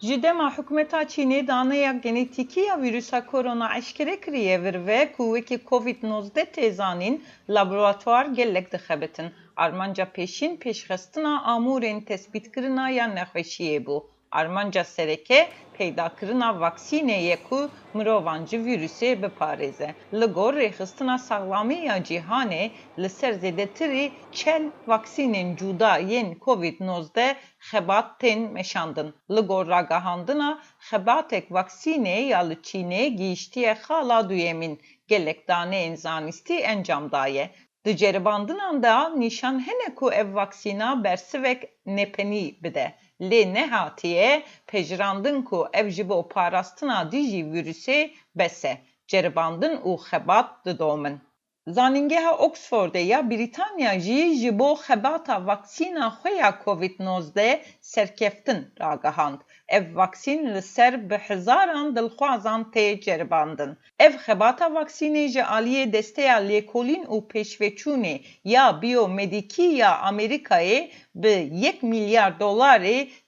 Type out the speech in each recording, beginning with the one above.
Ji dema hikûmeta Çînê daneya genetîkî ya vîrusa korona eşkere kiriye vir ve ku wekî COVID-19 tê zanîn, laboratuwar gelek dixebitin. Armanca pêşîn pêşxistina amûrên tespîtkirina ya nexweşiyê bû. Armanca sereke peydakirina vaksînê ye ku mirovan ji vîrusê biparêze. Li gor rêxistina saxlamî ya cîhanê li ser zêdetirî çel vaksînên cuda yên COVID-19 xebat tên meşandin. Li gor ragihandina xebatek vaksînê ya li Çînê gihîştiye xala duyemîn. Gelek daneyên zanistî encam daye. Di ceribandinan da nîşan hene ku ev vaksîna bersivek nepenî bide. Lê nehatiye pejirandin ku ev ji bo parastina dijî vîrusê bes e. Ceribandin û xebat didomin. Zanîngeha Oxfordê ya Brîtanya jî ji bo xebata vaksîna xwe ya COVID-19 serkeftin ragihand. Ev vaksîn li ser bi hizaran dilxwazan tê ceribandin. Ev xebata vaksînê ji aliyê desteya lêkolîn û pêşveçûnê ya Biyomedîkî ya Amerîkayê bi $1 milyar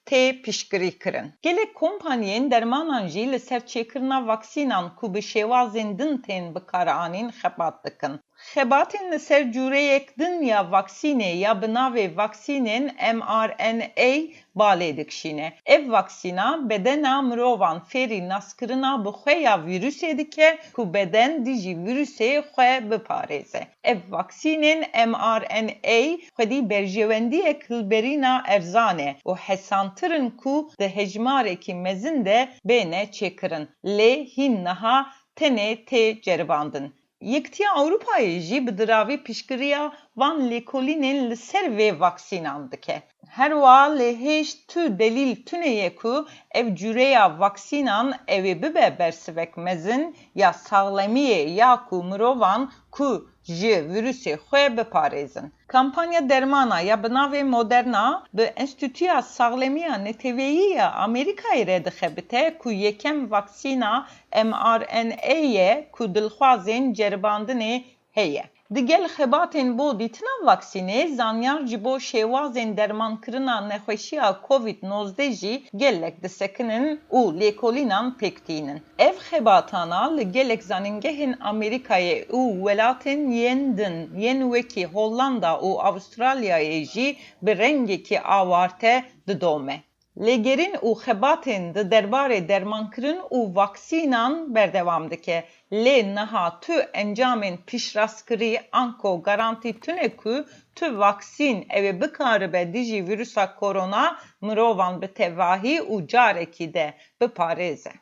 tê piştgirî kirin. Gelek kompanyên dermanan jî li ser çêkirina vaksînan ku bi şêwazên din tên bikaranîn xebat dikin. Xebatên li ser cûreyek din ya vaksînê ya bi navê vaksînên mRNA balê dikişîne. Ev vaksîna bedena mirovan fêrî naskirina bi xwe ya vîrusê dike ku beden dijî vîrusê xwe biparêze. Ev vaksînên mRNA xwedî berjewendiyek hilberîna erzan e û hesantirin ku di hejmarekî mezin de bêne çêkirin. Lê hîn niha tenê tê ceribandin. Yektiya Avrupayê jî bi diravî piştgiriya van lêkolînên li ser vê vaksînan dike. Herwa lêhêj tu delîl tune ye ku ev cûreya vaksînan evê bibe bersivek mezin ya saxlemiyê ya ku mirovan ku ji vîrusê xwe biparêzin. Kampanya dermana ya bi navê Moderna bi Enstitûya Saxlemiya Neteweyî ya Amerîkayê re dixebite ku yekem vaksîna mRNA ye ku dilxwazên ceribandinê heye. Di gel xebatên bo dîtina vaksînê, zanyar ji bo şêwazên dermankirina nexweşiya COVID-19 jî gelek disekinin û lêkolînan pêktînin. Ev xebatana li gelek zanîngehên Amerîkayê û welatên yên din yên wekî Hollanda û Avustralyayê jî bi rengekî awarte didome. Lêgerîn û xebatên di derbarê dermankirin û vaksînan berdewam dike. Lê niha tu encamên piştrastkirî anko garantî tune ku tu vaksîn evê bikaribe dijî vîrusa korona mirovan bi tevahî û carekî de biparêze.